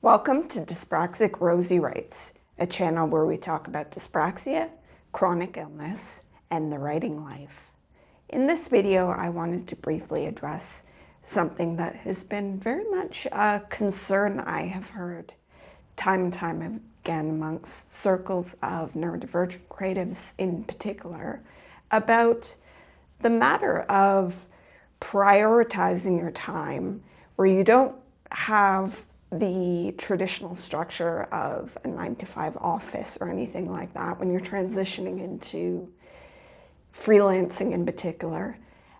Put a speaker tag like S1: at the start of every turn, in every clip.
S1: Welcome to Dyspraxic Rosie Writes, a channel where we talk about dyspraxia, chronic illness, and the writing life. In this video, I wanted to briefly address something that has been very much a concern I have heard time and time again amongst circles of neurodivergent creatives in particular, about the matter of prioritizing your time where you don't have the traditional structure of a 9-to-5 office or anything like that when you're transitioning into freelancing in particular.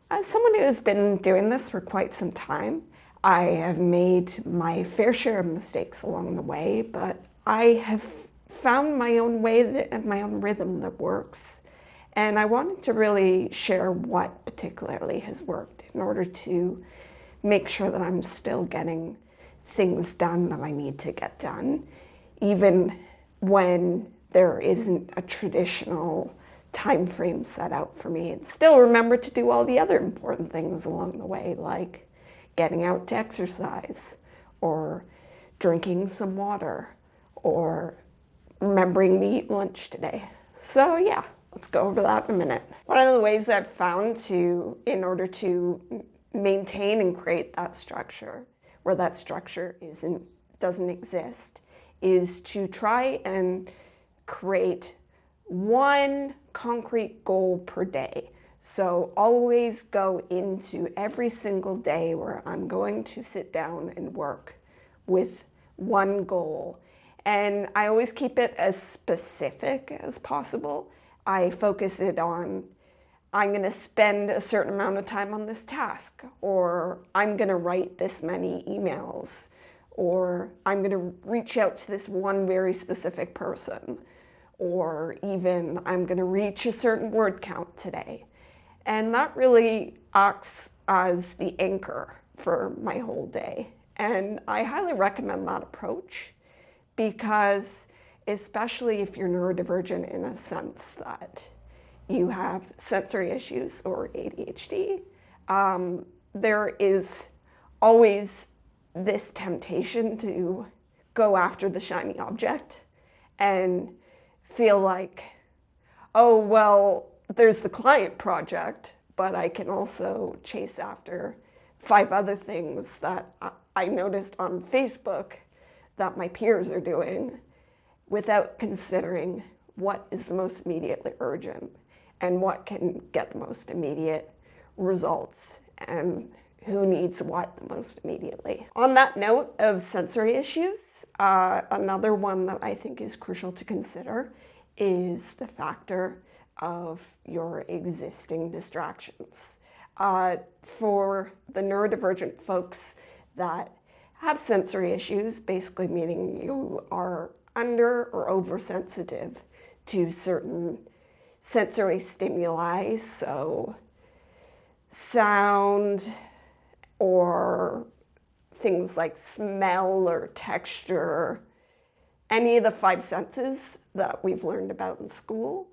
S1: As someone who has been doing this for quite some time, I have made my fair share of mistakes along the way, but I have found my own way and my own rhythm that works. And I wanted to really share what particularly has worked in order to make sure that I'm still getting things done that I need to get done, even when there isn't a traditional time frame set out for me, and still remember to do all the other important things along the way, like getting out to exercise or drinking some water or remembering to eat lunch today. So yeah, let's go over that in a minute. One of the ways I've found in order to maintain and create that structure where that structure doesn't exist, is to try and create one concrete goal per day. So always go into every single day where I'm going to sit down and work with one goal. And I always keep it as specific as possible. I focus it on, I'm going to spend a certain amount of time on this task, or I'm going to write this many emails, or I'm going to reach out to this one very specific person, or even I'm going to reach a certain word count today. And that really acts as the anchor for my whole day. And I highly recommend that approach because, especially if you're neurodivergent in a sense that you have sensory issues or ADHD, there is always this temptation to go after the shiny object and feel like, oh, well, there's the client project, but I can also chase after 5 other things that I noticed on Facebook that my peers are doing without considering what is the most immediately urgent and what can get the most immediate results and who needs what the most immediately. On that note of sensory issues, another one that I think is crucial to consider is the factor of your existing distractions. For the neurodivergent folks that have sensory issues, basically meaning you are under or oversensitive to certain sensory stimuli, so sound or things like smell or texture, any of the 5 senses that we've learned about in school,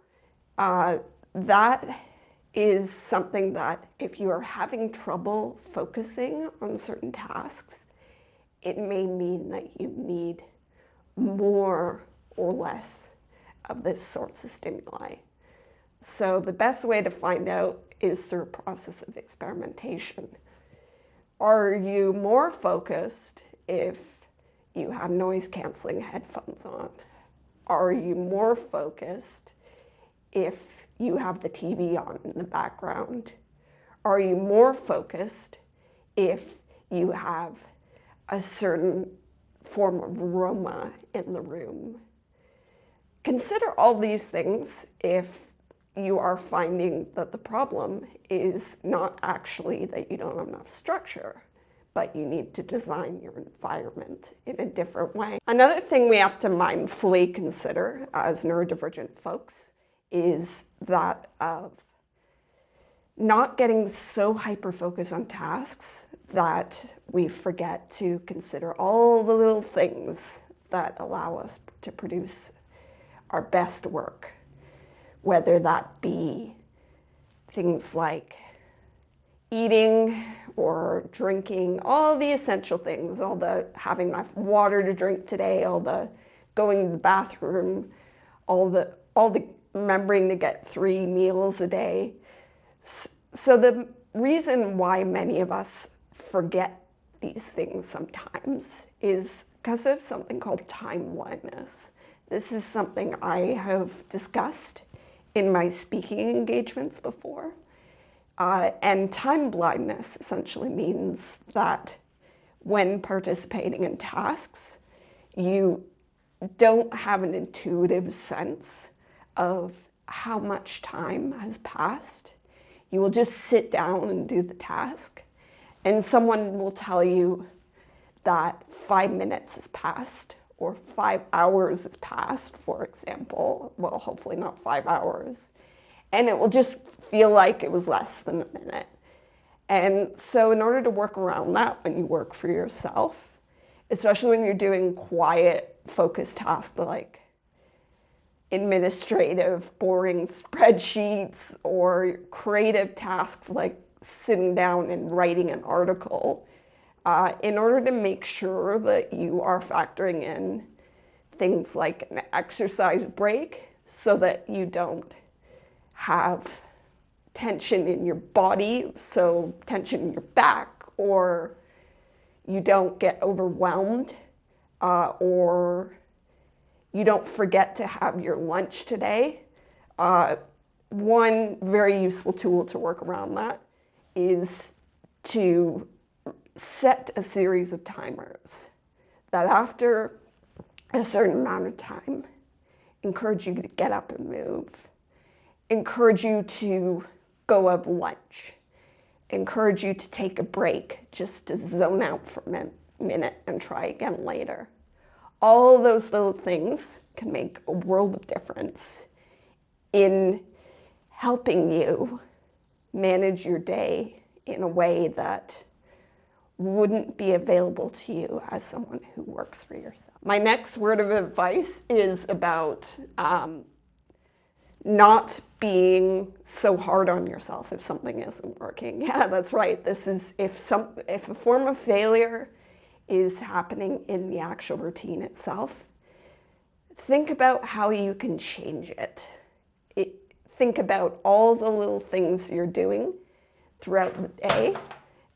S1: that is something that if you are having trouble focusing on certain tasks, it may mean that you need more or less of this sorts of stimuli. So the best way to find out is through a process of experimentation. Are you more focused if you have noise-canceling headphones on? Are you more focused if you have the TV on in the background? Are you more focused if you have a certain form of aroma in the room? Consider all these things if you are finding that the problem is not actually that you don't have enough structure, but you need to design your environment in a different way. Another thing we have to mindfully consider as neurodivergent folks is that of not getting so hyper-focused on tasks that we forget to consider all the little things that allow us to produce our best work, whether that be things like eating or drinking, all the essential things, all the having enough water to drink today, all the going to the bathroom, all the remembering to get 3 meals a day. So the reason why many of us forget these things sometimes is because of something called time blindness. This is something I have discussed in my speaking engagements before. And time blindness essentially means that when participating in tasks, you don't have an intuitive sense of how much time has passed. You will just sit down and do the task, and someone will tell you that 5 minutes has passed or 5 hours has passed, for example. Well, hopefully not 5 hours. And it will just feel like it was less than a minute. And so in order to work around that when you work for yourself, especially when you're doing quiet, focused tasks like administrative, boring spreadsheets, or creative tasks like sitting down and writing an article, in order to make sure that you are factoring in things like an exercise break so that you don't have tension in your body, so tension in your back, or you don't get overwhelmed, or you don't forget to have your lunch today. One very useful tool to work around that is to set a series of timers that after a certain amount of time encourage you to get up and move, encourage you to go have lunch, encourage you to take a break just to zone out for a minute and try again later. All those little things can make a world of difference in helping you manage your day in a way that wouldn't be available to you as someone who works for yourself. My next word of advice is about not being so hard on yourself if something isn't working. Yeah, that's right. This is if a form of failure is happening in the actual routine itself, think about how you can change it. Think about all the little things you're doing throughout the day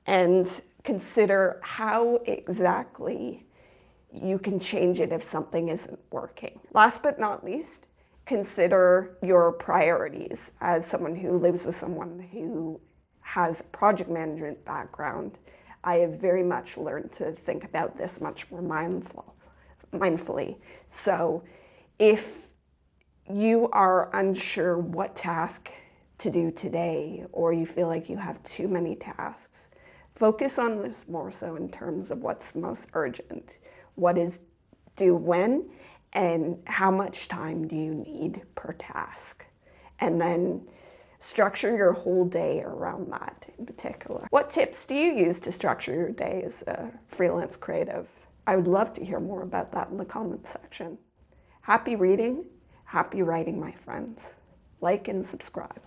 S1: and consider how exactly you can change it if something isn't working. Last but not least, consider your priorities. As someone who lives with someone who has a project management background, I have very much learned to think about this much more mindfully. So if you are unsure what task to do today, or you feel like you have too many tasks, focus on this more so in terms of what's the most urgent, what is due when, and how much time do you need per task. And then structure your whole day around that in particular. What tips do you use to structure your day as a freelance creative? I would love to hear more about that in the comments section. Happy reading, happy writing, my friends. Like and subscribe.